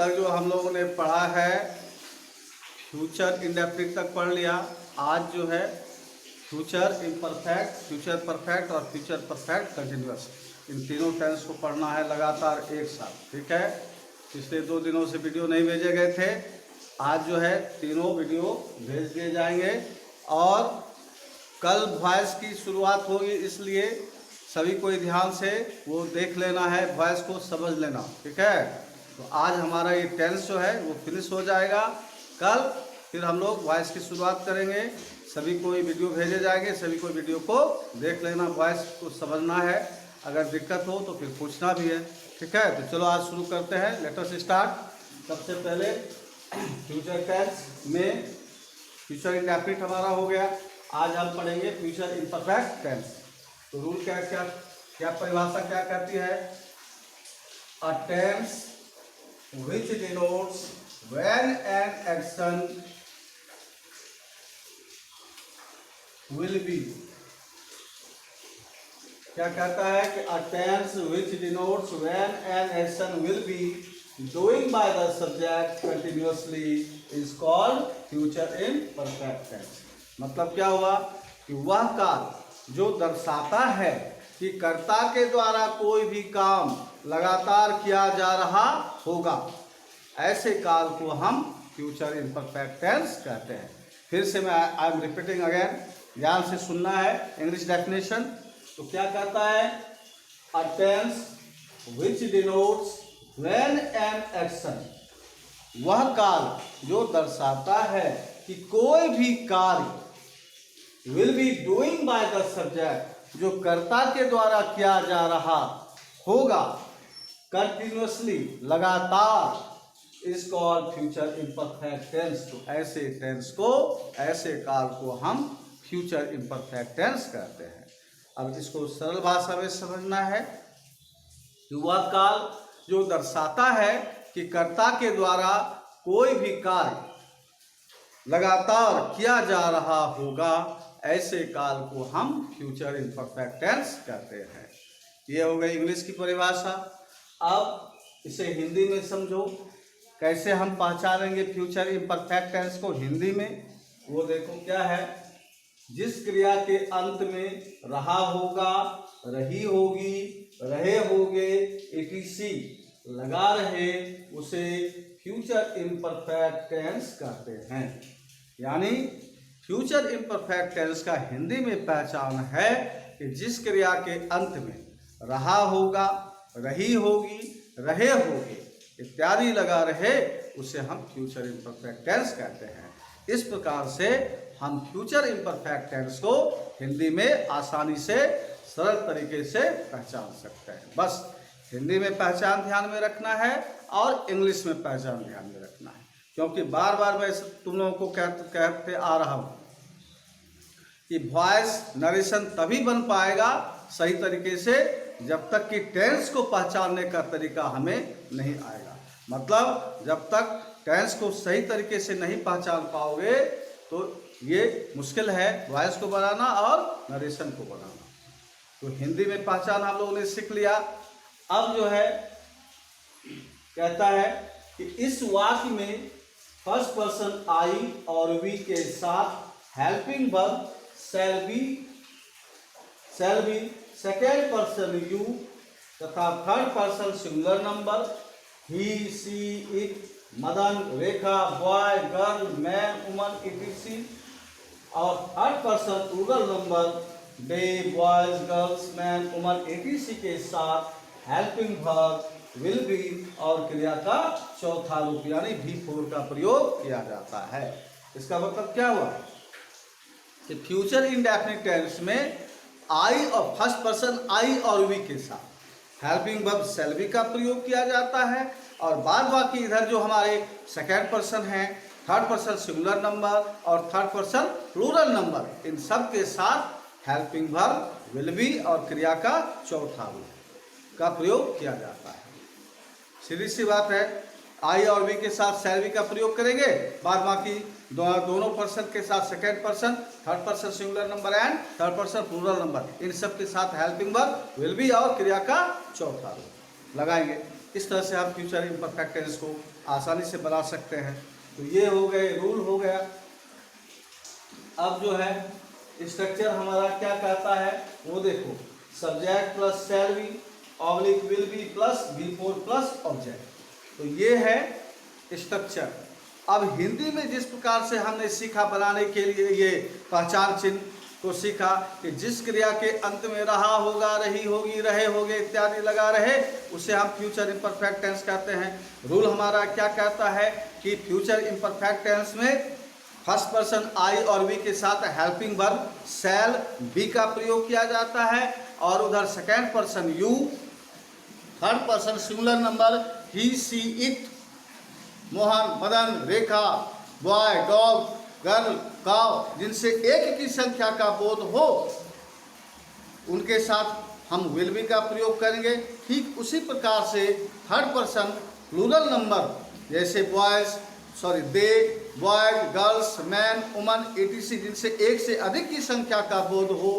कल जो हम लोगों ने पढ़ा है फ्यूचर इंडेफिनिट तक पढ़ लिया। आज जो है फ्यूचर इम्परफेक्ट, फ्यूचर परफेक्ट और फ्यूचर परफेक्ट कंटिन्यूअस, इन तीनों टेंस को पढ़ना है लगातार एक साथ। ठीक है, पिछले 2 दिनों से वीडियो नहीं भेजे गए थे, आज जो है तीनों वीडियो भेज दिए जाएंगे। और कल वॉइस की शुरुआत होगी, इसलिए सभी को ध्यान से वो देख लेना है, वॉइस को समझ लेना। ठीक है, तो आज हमारा ये टेंस जो है वो फिनिश हो जाएगा। कल फिर हम लोग वॉइस की शुरुआत करेंगे। सभी को ये वीडियो भेजे जाएंगे, सभी को वीडियो को देख लेना, वॉइस को समझना है। अगर दिक्कत हो तो फिर पूछना भी है। ठीक है, तो चलो आज शुरू करते हैं। Let us start. सबसे पहले फ्यूचर टेंस में फ्यूचर इंडेफिनिट हमारा हो गया। आज हम पढ़ेंगे फ्यूचर इम्परफेक्ट टेंस। तो रूल क्या क्या क्या परिभाषा क्या कहती है? A tense which denotes when an action will be, क्या कहता है कि a tense which denotes when an action will be doing by the subject continuously is called future imperfect tense। मतलब क्या हुआ कि वह काल जो दर्शाता है कि कर्ता के द्वारा कोई भी काम लगातार किया जा रहा होगा, ऐसे काल को हम फ्यूचर इम्परफेक्ट टेंस कहते हैं। फिर से मैं आई एम रिपीटिंग अगेन, ध्यान से सुनना है इंग्लिश डेफिनेशन। तो क्या कहता है? A tense which denotes when an action, वह काल जो दर्शाता है कि कोई भी कार्य will be doing by the subject, जो कर्ता के द्वारा किया जा रहा होगा, कंटिन्यूअसली लगातार, is called future imperfect tense. तो ऐसे टेंस को, ऐसे काल को हम फ्यूचर इम्परफेक्ट टेंस कहते हैं। अब इसको सरल भाषा में समझना है कि वह काल जो दर्शाता है कि कर्ता के द्वारा कोई भी कार्य लगातार किया जा रहा होगा, ऐसे काल को हम फ्यूचर इम्परफेक्ट टेंस कहते हैं। ये हो गई इंग्लिश की परिभाषा। अब इसे हिंदी में समझो, कैसे हम पहचानेंगे फ्यूचर इम्परफेक्ट टेंस को हिंदी में। वो देखो क्या है, जिस क्रिया के अंत में रहा होगा, रही होगी, रहे होगे, etc लगा रहे, उसे फ्यूचर इम्परफेक्ट टेंस कहते हैं। यानी फ्यूचर इम्परफेक्ट टेंस का हिंदी में पहचान है कि जिस क्रिया के अंत में रहा होगा, रही होगी, रहे होगे इत्यादि लगा रहे, उसे हम फ्यूचर इम्परफेक्ट टेंस कहते हैं। इस प्रकार से हम फ्यूचर इम्परफेक्ट टेंस को हिंदी में आसानी से सरल तरीके से पहचान सकते हैं। बस हिंदी में पहचान ध्यान में रखना है और इंग्लिश में पहचान ध्यान में रखना है, क्योंकि बार बार मैं तुम लोगों को कहते आ रहा हूँ कि वॉइस नरेशन तभी बन पाएगा सही तरीके से जब तक कि टेंस को पहचानने का तरीका हमें नहीं आएगा। मतलब जब तक टेंस को सही तरीके से नहीं पहचान पाओगे तो ये मुश्किल है वॉइस को बनाना और नरेशन को बनाना। तो हिंदी में पहचान हम लोगों ने सीख लिया। अब जो है कहता है कि इस वाक्य में फर्स्ट पर्सन आई और वी के साथ helping verb shall be, second person you तथा third person singular number he, she, it, Madan, Rekha, boy, girl, man, woman, etc और third person plural number they, boys, girls, man, woman, etc के साथ helping verb will be और क्रिया का चौथा रूप यानी V4 का प्रयोग किया जाता है। इसका मतलब क्या हुआ कि फ्यूचर इंडेफिनिट टेंस में आई और फर्स्ट पर्सन आई और वी के साथ हेल्पिंग वर्ब शैल बी का प्रयोग किया जाता है, और बाद बाकी इधर जो हमारे सेकेंड पर्सन हैं, थर्ड पर्सन सिंगुलर नंबर और थर्ड पर्सन प्लूरल नंबर, इन सब के साथ हेल्पिंग वर्ब विल बी और क्रिया का चौथा रूप का प्रयोग किया जाता है। सीधी सी बात है, आई और वी के साथ शैल बी का प्रयोग करेंगे, बाद बाकी दोनों पर्सन के साथ second person, third person singular number and third person plural number, इन सब के साथ हेल्पिंग वर्ब विल बी और क्रिया का चौथा रूप लगाएंगे। इस तरह से हम फ्यूचर इम्परफेक्ट टेंस को आसानी से बना सकते हैं। तो ये हो गए, रूल हो गया। अब जो है स्ट्रक्चर हमारा क्या कहता है वो देखो, subject plus shall be oblique will be plus B4 plus object. तो ये है स्ट्रक्चर। अब हिंदी में जिस प्रकार से हमने सीखा बनाने के लिए ये पहचान चिन्ह को सीखा कि जिस क्रिया के अंत में रहा होगा, रही होगी, रहे होगे इत्यादि लगा रहे, उसे हम फ्यूचर इम्परफेक्ट टेंस कहते हैं। रूल हमारा क्या कहता है कि फ्यूचर इम्परफेक्ट टेंस में फर्स्ट पर्सन आई और वी के साथ हेल्पिंग वर्ब शैल बी का प्रयोग किया जाता है, और उधर second person you, third person singular number he, she, it, Mohan, Madan, Rekha, boy, dog, girl, cow, जिनसे एक की संख्या का बोध हो उनके साथ हम विल बी का प्रयोग करेंगे। ठीक उसी प्रकार से थर्ड पर्सन प्लूरल नंबर जैसे they, boy, girls, man, woman, etc, जिनसे एक से अधिक की संख्या का बोध हो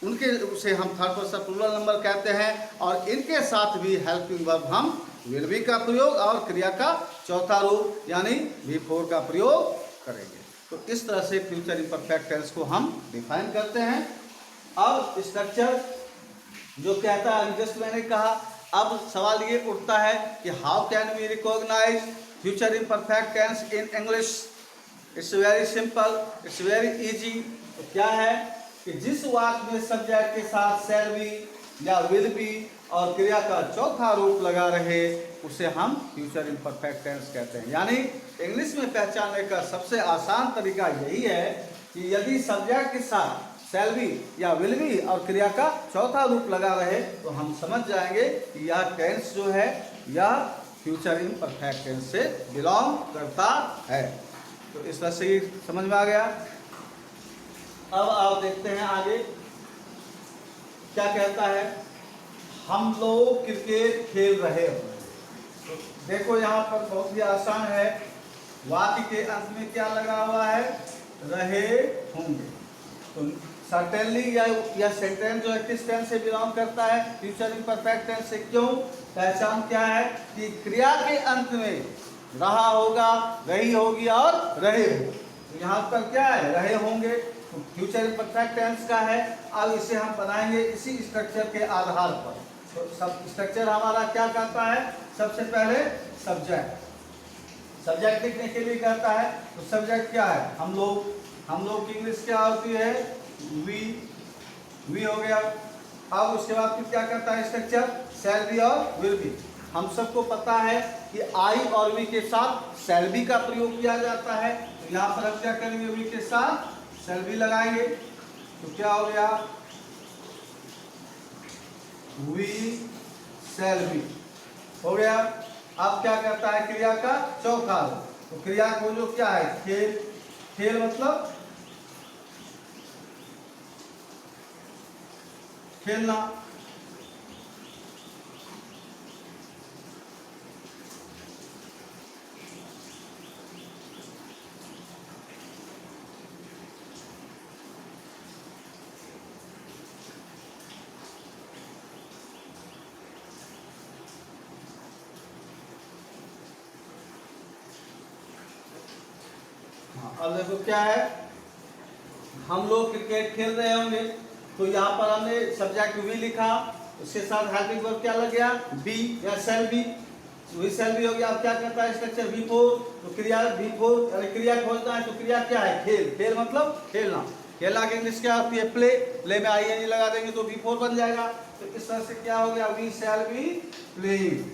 उसे हम थर्ड पर्सन प्लूरल नंबर कहते हैं, और इनके साथ भी हेल्पिंग वर्ब हम विल बी का प्रयोग और क्रिया का चौथा रूप यानी बी4 का प्रयोग करेंगे। तो इस तरह से फ्यूचर इम्परफेक्ट टेंस को हम डिफाइन करते हैं। अब स्ट्रक्चर जो कहता है, जस्ट मैंने कहा, अब सवाल ये उठता है कि how can we recognise future imperfect tense in English. It's very simple, it's very easy. तो क्या है कि जिस वाक्य में सब्जेक्ट के साथ शैल बी या विल बी और क्रिया का चौथा रूप लगा रहे उसे हम फ्यूचर इम्परफेक्ट टेंस कहते हैं। यानी इंग्लिश में पहचानने का सबसे आसान तरीका यही है कि यदि सब्जेक्ट के साथ शैल बी या विल बी और क्रिया का चौथा रूप लगा रहे तो हम समझ जाएंगे कि यह टेंस जो है यह फ्यूचर इम्परफेक्ट टेंस से बिलोंग करता है। तो इस तरह से समझ में आ गया। अब आप देखते हैं आगे क्या कहता है, हम लोग क्रिकेट खेल रहे हो। तो देखो यहाँ पर बहुत ही आसान है, वाक्य के अंत में क्या लगा हुआ है, रहे होंगे। तो सर्टेनली या सेंटेंस जो है किस टेंस से बिलोंग करता है, फ्यूचर इम्परफेक्ट टेंस से। क्यों? पहचान क्या है कि क्रिया के अंत में रहा होगा, रही होगी और रहे हो। तो यहाँ पर क्या है, रहे होंगे, तो फ्यूचर इम्परफेक्ट टेंस का है। अब इसे हम बनाएंगे इसी स्ट्रक्चर के आधार पर। तो सब स्ट्रक्चर हमारा क्या कहता है, सबसे पहले सब्जेक्ट लिखने के लिए कहता है। तो सब्जेक्ट क्या है, हम लोग की इंग्लिश क्या होती है, वी हो गया। अब उसके बाद फिर क्या करता है स्ट्रक्चर, शैल बी और विल बी। हम सबको पता है कि आई और वी के साथ शैल बी का प्रयोग किया जाता है। तो यहाँ पर हम क्या करेंगे, वी के साथ शैल बी लगाएंगे। तो क्या हो गया, वी शैल बी हो गया। अब क्या करता है, क्रिया का चौथा रूप। तो क्रिया को जो क्या है, खेल मतलब खेलना। अब देखो क्या है, हम लोग क्रिकेट खेल रहे होंगे। तो यहाँ पर हमने सब्जेक्ट वी लिखा, उसके साथ हेल्पिंग वर्ब क्या लग गया, बी या shall be. We shall be हो गया। अब क्या करता है स्ट्रक्चर, बी4। तो क्रिया बी4 यानी क्रिया खोजना है। तो क्रिया क्या है, खेल मतलब खेलना। खेलना की इंग्लिश क्या होती है, प्ले में आई लगा देंगे तो बी4 बन जाएगा। तो इस तरह से क्या हो गया, we shall be playing,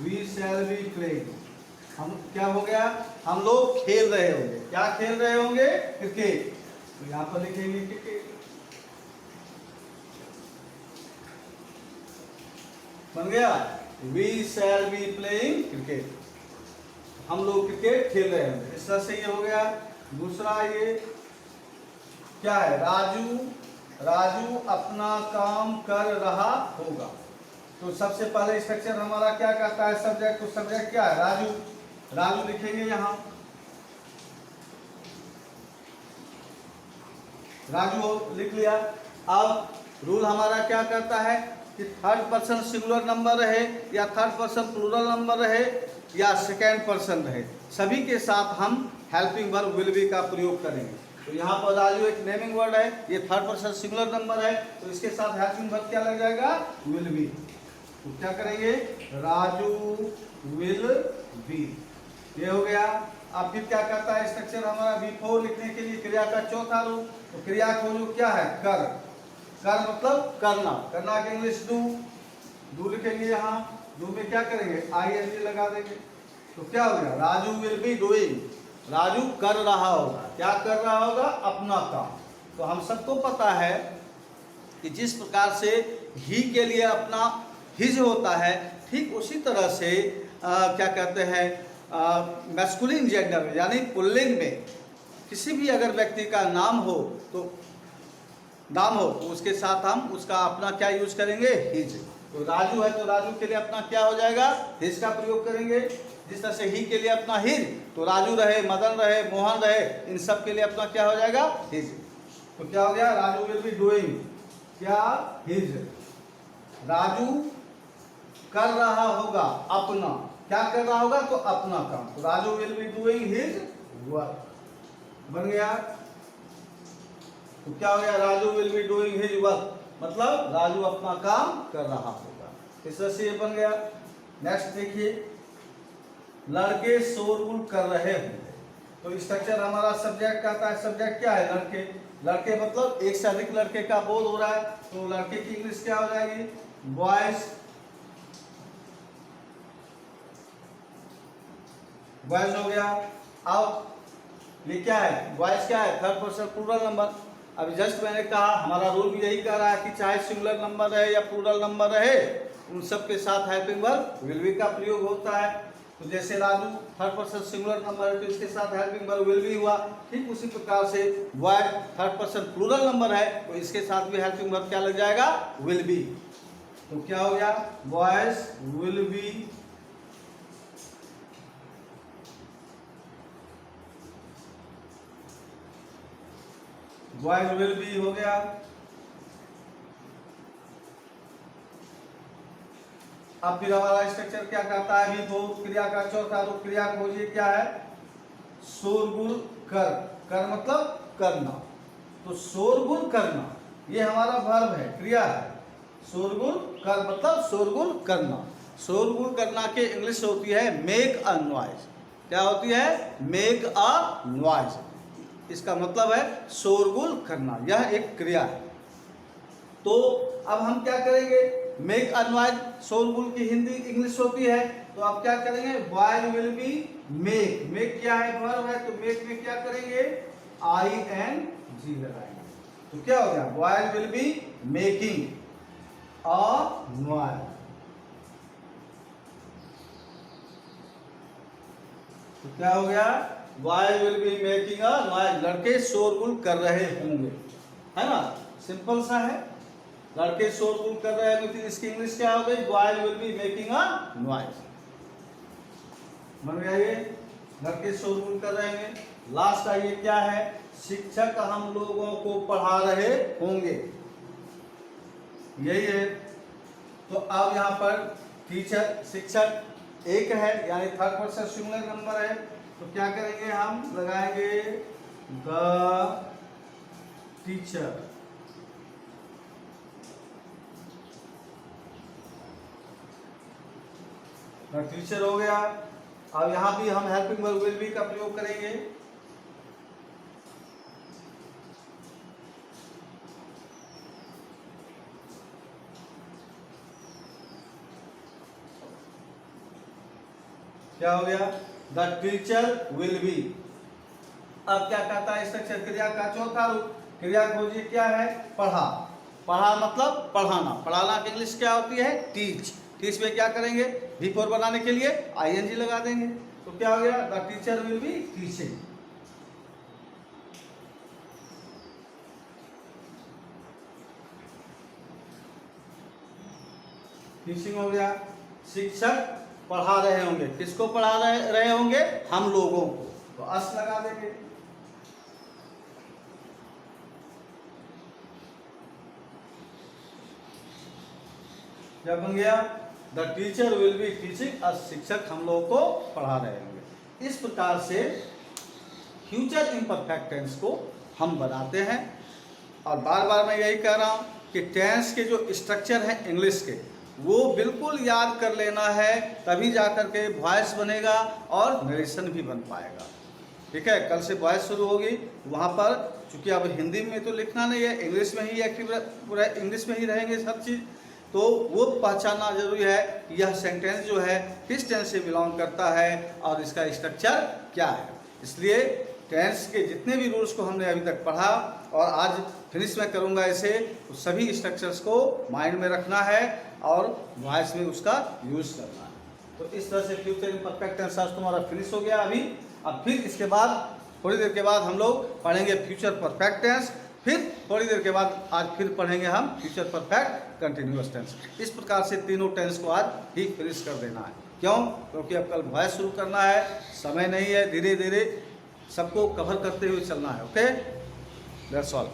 we shall be playing. हम क्या हो गया, हम लोग खेल रहे होंगे। क्या खेल रहे होंगे, क्रिकेट। तो यहाँ पर लिखेंगे क्रिकेट, बन गया, we shall be playing cricket. हम लोग क्रिकेट खेल रहे होंगे। इस तरह से ये हो गया। दूसरा ये क्या है, राजू अपना काम कर रहा होगा। तो सबसे पहले स्ट्रक्चर हमारा क्या कहता है, सब्जेक्ट। तो सब्जेक्ट क्या है, राजू लिखेंगे यहाँ, राजू लिख लिया। अब रूल हमारा क्या कहता है, कि थर्ड पर्सन सिंगुलर नंबर रहे या थर्ड पर्सन प्लूरल नंबर रहे या सेकेंड पर्सन रहे, सभी के साथ हम हेल्पिंग वर्ब विल बी का प्रयोग करेंगे। तो यहाँ पर राजू एक नेमिंग वर्ड है, ये थर्ड पर्सन सिंगुलर नंबर है, तो इसके साथ हेल्पिंग वर्ब क्या लग जाएगा, विल बी। तो क्या करेंगे, राजू विल बी, ये हो गया। अब फिर क्या करता है स्ट्रक्चर हमारा, बिफोर लिखने के लिए क्रिया का चौथा रूप, तो क्रिया खोजो क्या है, कर। कर मतलब करना, करना के इंग्लिश डू, डू लिखेंगे यहाँ, डू में क्या करेंगे, ING लगा देंगे। तो क्या हो गया, Raju will be doing, Raju कर रहा होगा, क्या कर रहा होगा, अपना काम। तो हम सबको पता है कि जिस प्रकार से ही के लिए अपना हिज होता है, ठीक उसी तरह से क्या कहते हैं मैस्कुलिन जेंडर में यानी पुल्लिंग में किसी भी अगर व्यक्ति का नाम हो तो उसके साथ हम उसका अपना क्या यूज करेंगे, हिज। तो राजू है तो राजू के लिए अपना क्या हो जाएगा, हिज का प्रयोग करेंगे। जिस तरह से ही के लिए अपना हिज, तो राजू रहे, मदन रहे, मोहन रहे, इन सब के लिए अपना क्या हो जाएगा, हिज। तो क्या हो गया, राजू विल बी डूइंग क्या, हिज। राजू कर रहा होगा अपना, क्या कर रहा होगा, तो अपना काम। तो Raju will be doing his work, बन गया। तो क्या हो गया, Raju will be doing his work, मतलब राजू अपना काम कर रहा होगा। इस तरह से ये बन गया। नेक्स्ट देखिए, लड़के शोरगुल कर रहे होंगे। तो स्ट्रक्चर हमारा सब्जेक्ट का आता है, सब्जेक्ट क्या है, लड़के। लड़के मतलब एक से अधिक लड़के का बोध हो रहा है, तो लड़के की इंग्लिश क्या हो जाएगी, बॉयज। बॉयज हो गया। अब ये क्या है, बॉयज क्या है, थर्ड पर्सन प्लूरल नंबर। अभी जस्ट मैंने कहा हमारा रूल भी यही कह रहा है कि चाहे सिंगुलर नंबर रहे या प्लूरल नंबर रहे, उन सब के साथ हेल्पिंग वर्ब विल बी का प्रयोग होता है। तो जैसे Raju third person singular number है तो इसके साथ हेल्पिंग वर्ब विल बी हुआ, ठीक उसी प्रकार से boy third person plural number है तो इसके साथ भी हेल्पिंग वर्ब क्या लग जाएगा, विल बी। तो क्या हो गया, boys will be boys will be हो गया। अब फिर हमारा स्ट्रक्चर क्या कहता है, अभी दो क्रिया का चौथा रूप, क्रिया खोजिए क्या है, शोरगुल कर। कर मतलब करना, तो शोरगुल करना ये हमारा वर्ब है, क्रिया है। शोरगुल कर मतलब शोरगुल करना। शोरगुल करना के इंग्लिश होती है मेक अ नॉइज। क्या होती है, मेक अ नॉइज। इसका मतलब है शोरगुल करना, यह एक क्रिया है। तो अब हम क्या करेंगे, मेक अ नॉइज शोरगुल की हिंदी इंग्लिश होती है, तो आप क्या करेंगे, boy will be make. Make क्या है, वर्ब है, तो मेक में क्या करेंगे, ING लगाएंगे। तो क्या हो गया, boy will be making a noise. तो क्या हो गया, boy will be making a noise, लड़के शोरगुल कर रहे होंगे, है ना, सिंपल सा है। लड़के शोरगुल कर रहे हैं तो इसकी इंग्लिश क्या हो गई, boy will be making a noise, बन गया ये, लड़के शोरगुल कर रहे हैं। लास्ट आइए क्या है, शिक्षक हम लोगों को पढ़ा रहे होंगे, यही है। तो अब यहाँ पर टीचर शिक्षक एक है यानी थर्ड पर्सन सिंगुलर नंबर है, तो क्या करेंगे, हम लगाएंगे द टीचर। टीचर हो गया। अब यहां भी हम हेल्पिंग वर्ब विल बी का प्रयोग करेंगे। क्या हो गया, द टीचर विल बी। अब क्या कहता है स्ट्रक्चर, क्रिया का चौथा रूप, क्रिया खोजिए क्या है, पढ़ा। पढ़ा मतलब पढ़ाना, पढ़ाना की इंग्लिश क्या होती है, टीच। टीच में क्या करेंगे, V4 बनाने के लिए ING लगा देंगे। तो क्या हो गया, the teacher will be teaching. Teaching हो गया। शिक्षक पढ़ा रहे होंगे, किसको पढ़ा रहे होंगे, हम लोगों को, तो अस लगा देंगे। क्या बन गया? The teacher will be teaching, शिक्षक हम लोग को पढ़ा रहे होंगे। इस प्रकार से फ्यूचर इम्परफेक्ट टेंस को हम बनाते हैं। और बार बार मैं यही कह रहा हूँ कि टेंस के जो स्ट्रक्चर हैं इंग्लिश के, वो बिल्कुल याद कर लेना है, तभी जा कर के वॉइस बनेगा और नरेशन भी बन पाएगा। ठीक है, कल से वॉइस शुरू होगी, वहाँ पर चूँकि अब हिंदी में तो लिखना नहीं है, इंग्लिश में ही एक्टिव, पूरा इंग्लिश में ही रहेंगे सब चीज़, तो वो पहचानना जरूरी है कि यह सेंटेंस जो है किस टेंस से बिलोंग करता है और इसका स्ट्रक्चर क्या है। इसलिए टेंस के जितने भी रूल्स को हमने अभी तक पढ़ा और आज फिनिश में करूँगा इसे, तो सभी स्ट्रक्चर्स को माइंड में रखना है और वॉइस में उसका यूज़ करना है। तो इस तरह से फ्यूचर इम्परफेक्ट टेंस आज तुम्हारा फिनिश हो गया अभी। अब फिर इसके बाद थोड़ी देर के बाद हम लोग पढ़ेंगे फ्यूचर परफेक्ट टेंस, फिर थोड़ी देर के बाद आज फिर पढ़ेंगे हम फ्यूचर परफेक्ट कंटिन्यूअस टेंस। इस प्रकार से तीनों टेंस को आज ही फिनिश कर देना है। क्यों? क्योंकि अब कल वॉइस शुरू करना है, समय नहीं है, धीरे धीरे सबको कवर करते हुए चलना है। Okay, that's all.